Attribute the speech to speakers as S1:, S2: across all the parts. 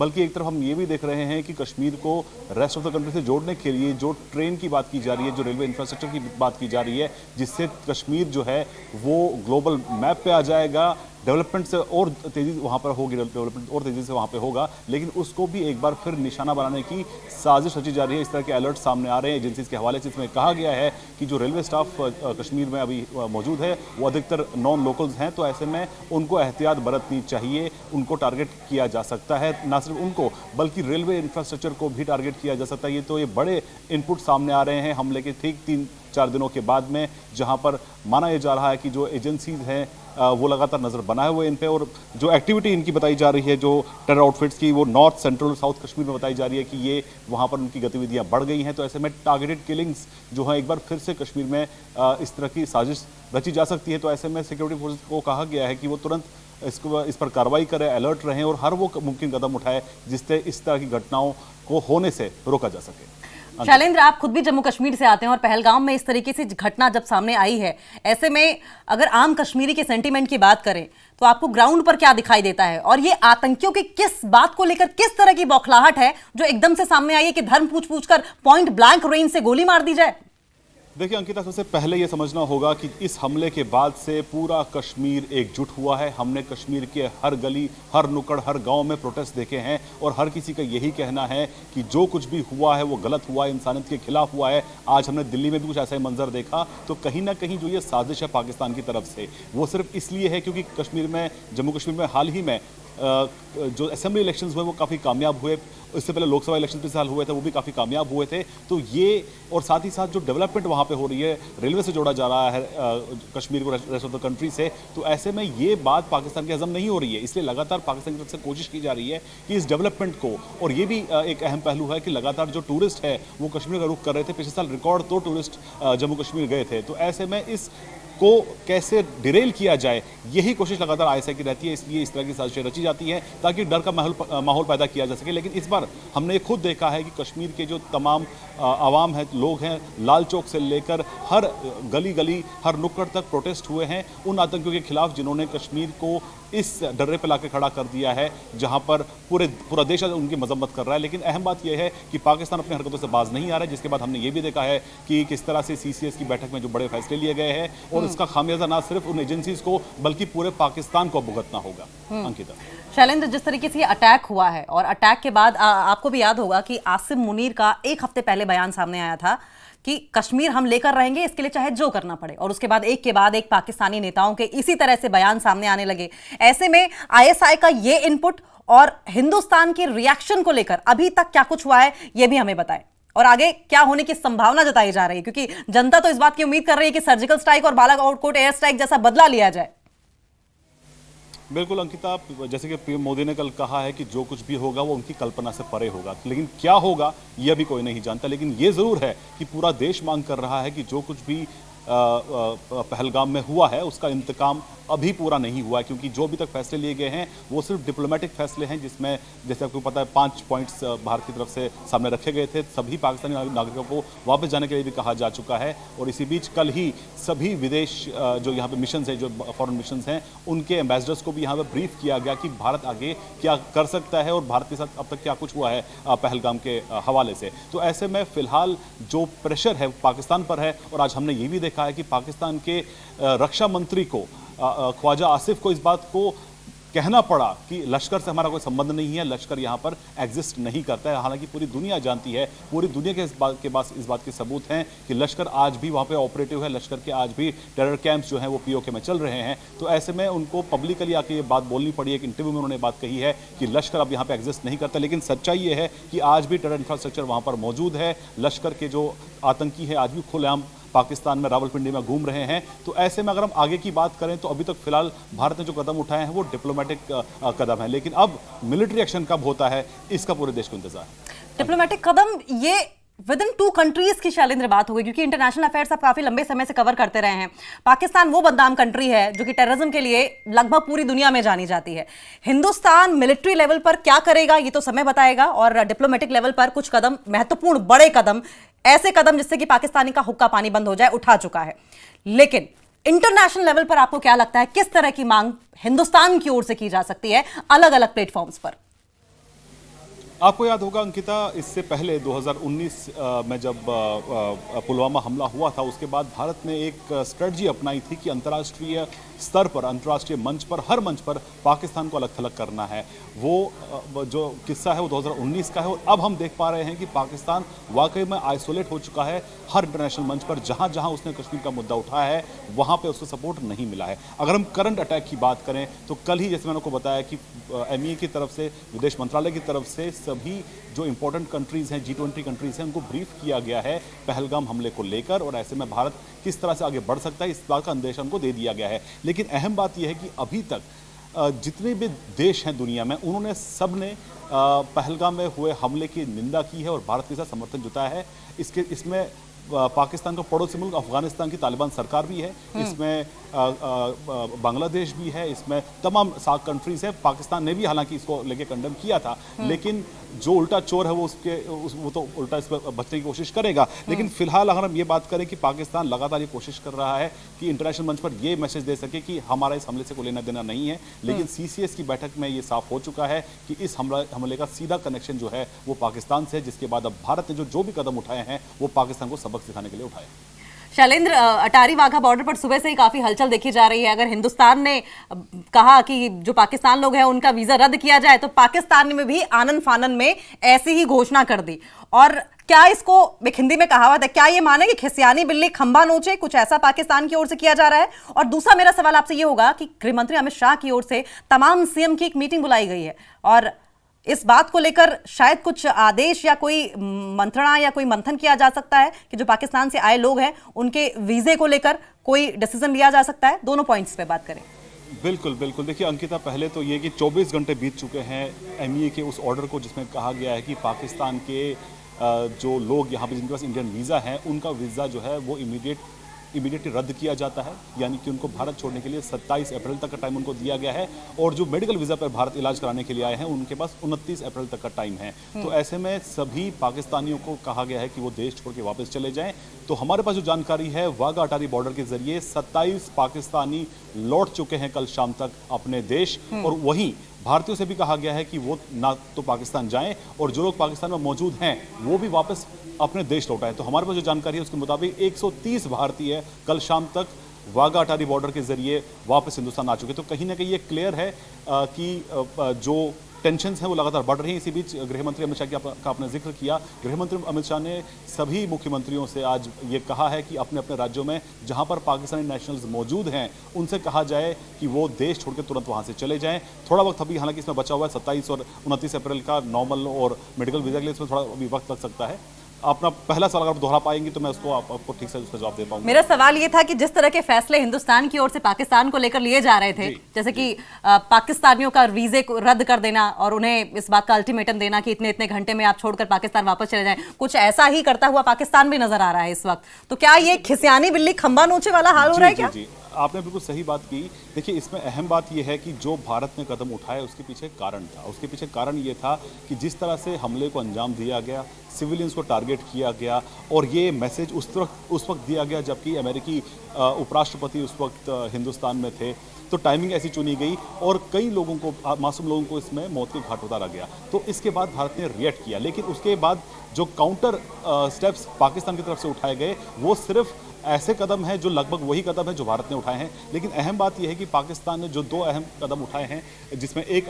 S1: बल्कि एक तरफ हम ये भी देख रहे हैं कि कश्मीर को रेस्ट ऑफ द कंट्री से जोड़ने के लिए जो ट्रेन की बात की जा रही है, जो रेलवे इंफ्रास्ट्रक्चर की बात की जा रही है, जिससे कश्मीर जो है वो ग्लोबल मैप पे आ जाएगा, डेवलपमेंट से और तेजी वहाँ पर होगी, डेवलपमेंट और तेजी से वहाँ पे होगा। लेकिन उसको भी एक बार फिर निशाना बनाने की साजिश रची जा रही है। इस तरह के अलर्ट सामने आ रहे हैं एजेंसीज के हवाले से, जिसमें कहा गया है कि जो रेलवे स्टाफ कश्मीर में अभी मौजूद है वो अधिकतर नॉन लोकल्स हैं, तो ऐसे में उनको एहतियात बरतनी चाहिए। उनको टारगेट किया जा सकता है, ना सिर्फ उनको बल्कि रेलवे इंफ्रास्ट्रक्चर को भी टारगेट किया जा सकता है। ये बड़े इनपुट सामने आ रहे हैं हमले के ठीक 3-4 दिनों के बाद में, जहां पर माना यह जा रहा है कि जो एजेंसीज हैं वो लगातार नजर बनाए हुए इन पे, और जो एक्टिविटी इनकी बताई जा रही है जो टेरर आउटफिट्स की, वो नॉर्थ सेंट्रल और साउथ कश्मीर में बताई जा रही है कि ये वहाँ पर उनकी गतिविधियाँ बढ़ गई हैं। तो ऐसे में टारगेटेड किलिंग्स जो हैं एक बार फिर से कश्मीर में इस तरह की साजिश रची जा सकती है। तो ऐसे में सिक्योरिटी फोर्सेस को कहा गया है कि वो तुरंत इस पर कार्रवाई करें, अलर्ट रहें और हर वो मुमकिन कदम उठाए जिससे इस तरह की घटनाओं को होने से रोका जा सके।
S2: शैलेंद्र, आप खुद भी जम्मू कश्मीर से आते हैं और पहलगाम में इस तरीके से घटना जब सामने आई है, ऐसे में अगर आम कश्मीरी के सेंटीमेंट की बात करें तो आपको ग्राउंड पर क्या दिखाई देता है, और ये आतंकियों की किस बात को लेकर किस तरह की बौखलाहट है जो एकदम से सामने आई है कि धर्म पूछ पूछ कर पॉइंट ब्लैंक रेंज से गोली मार दी जाए?
S1: देखिए अंकिता, सबसे पहले ये समझना होगा कि इस हमले के बाद से पूरा कश्मीर एकजुट हुआ है। हमने कश्मीर के हर गली, हर नुक्कड़, हर गांव में प्रोटेस्ट देखे हैं और हर किसी का यही कहना है कि जो कुछ भी हुआ है वो गलत हुआ है, इंसानियत के खिलाफ हुआ है। आज हमने दिल्ली में भी कुछ ऐसा ही मंजर देखा। तो कहीं ना कहीं जो ये साजिश है पाकिस्तान की तरफ से, वो सिर्फ इसलिए है क्योंकि जम्मू कश्मीर में हाल ही में जो असेंबली इलेक्शंस हुए वो काफ़ी कामयाब हुए। इससे पहले लोकसभा इलेक्शन पिछले साल हुए थे, वो भी काफ़ी कामयाब हुए थे। तो ये और साथ ही साथ जो डेवलपमेंट वहाँ पे हो रही है, रेलवे से जोड़ा जा रहा है कश्मीर को रेस्ट ऑफ द कंट्री से, तो ऐसे में ये बात पाकिस्तान के हजम नहीं हो रही है। इसलिए लगातार पाकिस्तान की तरफ से कोशिश की जा रही है कि इस डेवलपमेंट को, और ये भी एक अहम पहलू है कि लगातार जो टूरिस्ट है वो कश्मीर का रुख कर रहे थे। पिछले साल रिकॉर्ड 2 टूरिस्ट जम्मू कश्मीर गए थे। तो ऐसे में इस को कैसे डिरेल किया जाए, यही कोशिश लगातार आईएसआई की रहती है। इसलिए इस तरह की साजिशें रची जाती हैं ताकि डर का माहौल पैदा किया जा सके। लेकिन इस बार हमने खुद देखा है कि कश्मीर के जो तमाम आवाम है, लोग हैं, लाल चौक से लेकर हर गली गली, हर नुक्कड़ तक प्रोटेस्ट हुए हैं उन आतंकियों के खिलाफ जिन्होंने कश्मीर को इस डर्रे पे लाके खड़ा कर दिया है, जहां पर पूरा देश उनकी मजम्मत कर रहा है। लेकिन अहम बात यह है कि पाकिस्तान अपनी हरकतों से बाज नहीं आ रहा है, जिसके बाद हमने ये भी देखा है कि किस तरह से सीसीएस की बैठक में जो बड़े फैसले लिए गए हैं, और उसका खामियाजा ना सिर्फ उन एजेंसीज को बल्कि पूरे पाकिस्तान को भुगतना होगा। अंकिता,
S2: शैलेंद्र, जिस तरीके से ये अटैक हुआ है और अटैक के बाद आपको भी याद होगा कि आसिम मुनीर का 1 हफ्ते पहले बयान सामने आया था कि कश्मीर हम लेकर रहेंगे, इसके लिए चाहे जो करना पड़े, और उसके बाद एक के बाद एक पाकिस्तानी नेताओं के इसी तरह से बयान सामने आने लगे। ऐसे में आईएसआई का ये इनपुट और हिंदुस्तान के रिएक्शन को लेकर अभी तक क्या कुछ हुआ है ये भी हमें बताएं, और आगे क्या होने की संभावना जताई जा रही है, क्योंकि जनता तो इस बात की उम्मीद कर रही है कि सर्जिकल स्ट्राइक और बालाकोट एयर स्ट्राइक जैसा बदला लिया जाए।
S1: बिल्कुल अंकिता, जैसे कि पीएम मोदी ने कल कहा है कि जो कुछ भी होगा वो उनकी कल्पना से परे होगा, लेकिन क्या होगा ये अभी कोई नहीं जानता। लेकिन ये जरूर है कि पूरा देश मांग कर रहा है कि जो कुछ भी पहलगाम में हुआ है उसका इंतकाम अभी पूरा नहीं हुआ है, क्योंकि जो अभी तक फैसले लिए गए हैं वो सिर्फ डिप्लोमेटिक फैसले हैं, जिसमें जैसे आपको पता है 5 पॉइंट्स भारत की तरफ से सामने रखे गए थे। सभी पाकिस्तानी नागरिकों को वापस जाने के लिए भी कहा जा चुका है, और इसी बीच कल ही सभी विदेश जो यहाँ पे मिशन है, जो फॉरेन मिशन हैं, उनके एम्बेसडर्स को भी यहाँ पे ब्रीफ किया गया कि भारत आगे क्या कर सकता है और भारत के साथ अब तक क्या कुछ हुआ है पहलगाम के हवाले से। तो ऐसे में फिलहाल जो प्रेशर है पाकिस्तान पर है, और आज हमने ये भी देखा है कि पाकिस्तान के रक्षा मंत्री को, ख्वाजा आसिफ को, इस बात को कहना पड़ा कि लश्कर से हमारा कोई संबंध नहीं है, लश्कर यहाँ पर एग्जिस्ट नहीं करता है। हालांकि पूरी दुनिया जानती है, पूरी दुनिया के पास इस बात के सबूत हैं कि लश्कर आज भी वहाँ पे ऑपरेटिव है, लश्कर के आज भी टेरर कैंप्स जो हैं वो पीओके में चल रहे हैं। तो ऐसे में उनको पब्लिकली आके ये बात बोलनी पड़ी। एक इंटरव्यू में उन्होंने बात कही है कि लश्कर अब यहाँ पे एग्जिस्ट नहीं करता, लेकिन सच्चाई ये है कि आज भी टेरर इंफ्रास्ट्रक्चर वहाँ पर मौजूद है। लश्कर के जो आतंकी है आज भी खुलेआम पाकिस्तान में रावलपिंडी में घूम रहे हैं। तो ऐसे में अगर हम आगे की बात करें तो अभी तक फिलहाल भारत ने जो कदम उठाए हैं वो डिप्लोमेटिक कदम है, लेकिन अब मिलिट्री एक्शन कब होता है इसका पूरे देश को इंतजार है।
S2: डिप्लोमेटिक कदम ये विद इन 2 कंट्रीज की शैलेंद्र बात हो गई, क्योंकि इंटरनेशनल अफेयर्स आप काफी लंबे समय से कवर करते रहे हैं। पाकिस्तान वो बदनाम कंट्री है जो कि टेररिज्म के लिए लगभग पूरी दुनिया में जानी जाती है। हिंदुस्तान मिलिट्री लेवल पर क्या करेगा ये तो समय बताएगा, और डिप्लोमेटिक लेवल पर कुछ कदम, महत्वपूर्ण बड़े कदम, ऐसे कदम जिससे कि पाकिस्तानी का हुक्का पानी बंद हो जाए, उठा चुका है। लेकिन इंटरनेशनल लेवल पर आपको क्या लगता है किस तरह की मांग हिंदुस्तान की ओर से की जा सकती है अलग अलग प्लेटफॉर्म्स पर?
S1: आपको याद होगा अंकिता, इससे पहले 2019 में जब पुलवामा हमला हुआ था, उसके बाद भारत ने एक स्ट्रेटजी अपनाई थी कि अंतर्राष्ट्रीय स्तर पर, अंतर्राष्ट्रीय मंच पर, हर मंच पर पाकिस्तान को अलग थलग करना है। वो जो किस्सा है वो 2019 का है और अब हम देख पा रहे हैं कि पाकिस्तान वाकई में आइसोलेट हो चुका है। हर इंटरनेशनल मंच पर जहां जहां उसने कश्मीर का मुद्दा उठाया है वहां पे उसको सपोर्ट नहीं मिला है। अगर हम करंट अटैक की बात करें तो कल ही जैसे मैंने आपको बताया कि MEA की तरफ से, विदेश मंत्रालय की तरफ से सभी जो इंपॉर्टेंट कंट्रीज हैं, G20 कंट्रीज हैं, उनको ब्रीफ किया गया है पहलगाम हमले को लेकर और ऐसे में भारत किस तरह से आगे बढ़ सकता है इस बात का अंदेशा उनको दे दिया गया है। लेकिन अहम बात यह है कि अभी तक जितने भी देश हैं दुनिया में, उन्होंने सबने पहलगाम में हुए हमले की निंदा की है और भारत के साथ समर्थन जताया है। इसमें पाकिस्तान का पड़ोसी मुल्क अफगानिस्तान की तालिबान सरकार भी है, इसमें बांग्लादेश भी है, इसमें तमाम सार्क कंट्रीज है। पाकिस्तान ने भी हालांकि इसको लेके कंडेम किया था, लेकिन जो उल्टा चोर है वो तो उल्टा इस पर बचने की कोशिश करेगा। लेकिन फिलहाल अगर हम ये बात करें कि पाकिस्तान लगातार ये कोशिश कर रहा है कि इंटरनेशनल मंच पर ये मैसेज दे सके कि हमारा इस हमले से कोई लेना देना नहीं है, लेकिन CCS की बैठक में ये साफ हो चुका है कि इस हमले का सीधा कनेक्शन जो है वो पाकिस्तान से है, जिसके बाद अब भारत ने जो भी कदम उठाए हैं वो पाकिस्तान को सबक सिखाने के लिए उठाए।
S2: शैलेंद्र, अटारी वाघा बॉर्डर पर सुबह से ही काफी हलचल देखी जा रही है। अगर हिंदुस्तान ने कहा कि जो पाकिस्तान लोग हैं उनका वीजा रद्द किया जाए, तो पाकिस्तान में भी आनन फानन में ऐसी ही घोषणा कर दी। और क्या इसको, एक हिंदी में कहावत है, क्या ये माने कि खिसियानी बिल्ली खंबा नोचे, कुछ ऐसा पाकिस्तान की ओर से किया जा रहा है? और दूसरा मेरा सवाल आपसे ये होगा कि गृह मंत्री अमित शाह की ओर से तमाम CM की एक मीटिंग बुलाई गई है और इस बात को लेकर शायद कुछ आदेश या कोई मंत्रणा या कोई मंथन किया जा सकता है कि जो पाकिस्तान से आए लोग हैं उनके वीजे को लेकर कोई डिसीजन लिया जा सकता है। दोनों पॉइंट्स पे बात करें।
S1: बिल्कुल बिल्कुल। देखिए अंकिता, पहले तो ये कि 24 घंटे बीत चुके हैं MEA के उस ऑर्डर को जिसमें कहा गया है कि पाकिस्तान के जो लोग यहाँ पे जिनके पास इंडियन वीज़ा है उनका वीज़ा जो है वो इमीडिएटली रद्द किया जाता है, यानी कि उनको भारत छोड़ने के लिए 27 अप्रैल तक का टाइम उनको दिया गया है। और जो मेडिकल वीज़ा पर भारत इलाज कराने के लिए आए हैं उनके पास 29 अप्रैल तक का टाइम है। तो ऐसे में सभी पाकिस्तानियों को कहा गया है कि वो देश छोड़ के वापस चले जाएं। तो हमारे पास जो जानकारी है, वाघा अटारी बॉर्डर के जरिए 27 पाकिस्तानी लौट चुके हैं कल शाम तक अपने देश। और वहीं भारतीयों से भी कहा गया है कि वो ना तो पाकिस्तान जाएं और जो लोग पाकिस्तान में मौजूद हैं वो भी वापस अपने देश लौटाएं। तो हमारे पास जो जानकारी है उसके मुताबिक 130 भारतीय कल शाम तक वाघा अटारी बॉर्डर के जरिए वापस हिंदुस्तान आ चुके। तो कहीं ना कहीं ये क्लियर है कि जो टेंशन्स हैं वो लगातार बढ़ रही हैं। इसी बीच गृह मंत्री अमित शाह का आपने जिक्र किया। गृह मंत्री अमित शाह ने सभी मुख्यमंत्रियों से आज ये कहा है कि अपने अपने राज्यों में जहां पर पाकिस्तानी नेशनल्स मौजूद हैं उनसे कहा जाए कि वो देश छोड़ के तुरंत वहां से चले जाएं। थोड़ा वक्त अभी हालांकि इसमें बचा हुआ है, 27 और 29 अप्रैल का नॉर्मल और मेडिकल वीजा के लिए इसमें थोड़ा अभी वक्त लग सकता है। अपना पहला सवाल अगर दोहरा पाएंगी तो मैं उसको आपको ठीक से उसका जवाब दे पाऊंगा।
S2: मेरा सवाल ये था कि जिस तरह के फैसले हिंदुस्तान की ओर से पाकिस्तान को लेकर लिए जा रहे थे, जैसे कि पाकिस्तानियों का वीजे को रद्द कर देना और उन्हें इस बात का अल्टीमेटम देना कि इतने इतने घंटे में आप छोड़कर पाकिस्तान वापस चले जाएं, कुछ ऐसा ही करता हुआ पाकिस्तान भी नजर आ रहा है इस वक्त। तो क्या ये खिसियानी बिल्ली खंबा नोचे वाला हाल हो रहा है क्या?
S1: जी, आपने बिल्कुल सही बात की। देखिए, इसमें अहम बात यह है कि जो भारत ने कदम उठाया उसके पीछे कारण था। उसके पीछे कारण ये था कि जिस तरह से हमले को अंजाम दिया गया, सिविलियंस को टारगेट किया गया और ये मैसेज उस वक्त दिया गया जबकि अमेरिकी उपराष्ट्रपति उस वक्त हिंदुस्तान में थे। तो टाइमिंग ऐसी चुनी गई और कई लोगों को, मासूम लोगों को इसमें मौत के घाट उतारा गया। तो इसके बाद भारत ने रिएक्ट किया, लेकिन उसके बाद जो काउंटर स्टेप्स पाकिस्तान की तरफ से उठाए गए वो सिर्फ ऐसे कदम हैं जो लगभग वही कदम है जो भारत ने उठाए हैं। लेकिन अहम बात यह है कि पाकिस्तान ने जो 2 अहम कदम उठाए हैं, जिसमें एक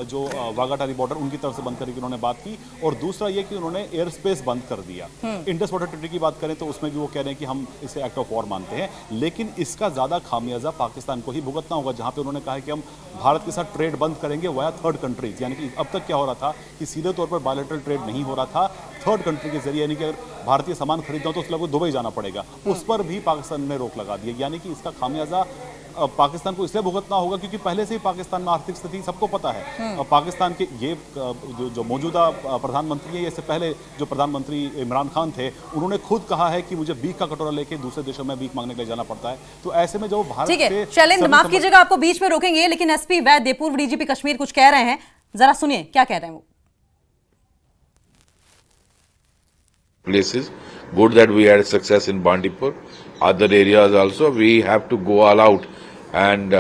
S1: जो वाघा अटारी बॉर्डर उनकी तरफ से बंद करने की उन्होंने बात की और दूसरा ये कि उन्होंने एयर स्पेस बंद कर दिया। इंडस वाटर ट्रीटी की बात करें तो उसमें भी वो कह रहे हैं कि हम इसे एक्ट ऑफ वॉर मानते हैं, लेकिन इसका ज़्यादा खामियाजा पाकिस्तान को ही भुगतना होगा। जहाँ पे उन्होंने कहा है कि हम भारत के साथ ट्रेड बंद करेंगे वाया थर्ड कंट्रीज, यानी कि अब तक क्या हो रहा था कि सीधे तौर पर बायलैटरल ट्रेड नहीं हो रहा था, थर्ड कंट्री के जरिए, यानी कि अगर भारतीय सामान खरीदना हो तो उसके लिए दुबई जाना पड़ेगा, उस पर भी पाकिस्तान ने रोक लगा दी। यानी कि इसका खामियाजा पाकिस्तान को इसलिए भुगतना होगा क्योंकि पहले से ही पाकिस्तान में आर्थिक स्थिति सबको पता है। पाकिस्तान के ये जो मौजूदा प्रधानमंत्री है, इससे पहले जो प्रधानमंत्री इमरान खान थे, उन्होंने खुद कहा है कि मुझे भीख का कटोरा लेके दूसरे देशों में भीख मांगने के लिए जाना पड़ता है। तो ऐसे में जो भारत से,
S2: शैलेंद्र माफ कीजिएगा आपको बीच में रोकेंगे, लेकिन SP वैद्य, पूर्व DGP कश्मीर, कुछ कह रहे हैं, जरा सुनिए क्या कह रहे हैं वो।
S3: Places, good that we had success in Bandipur. Other areas also, we have to go all out and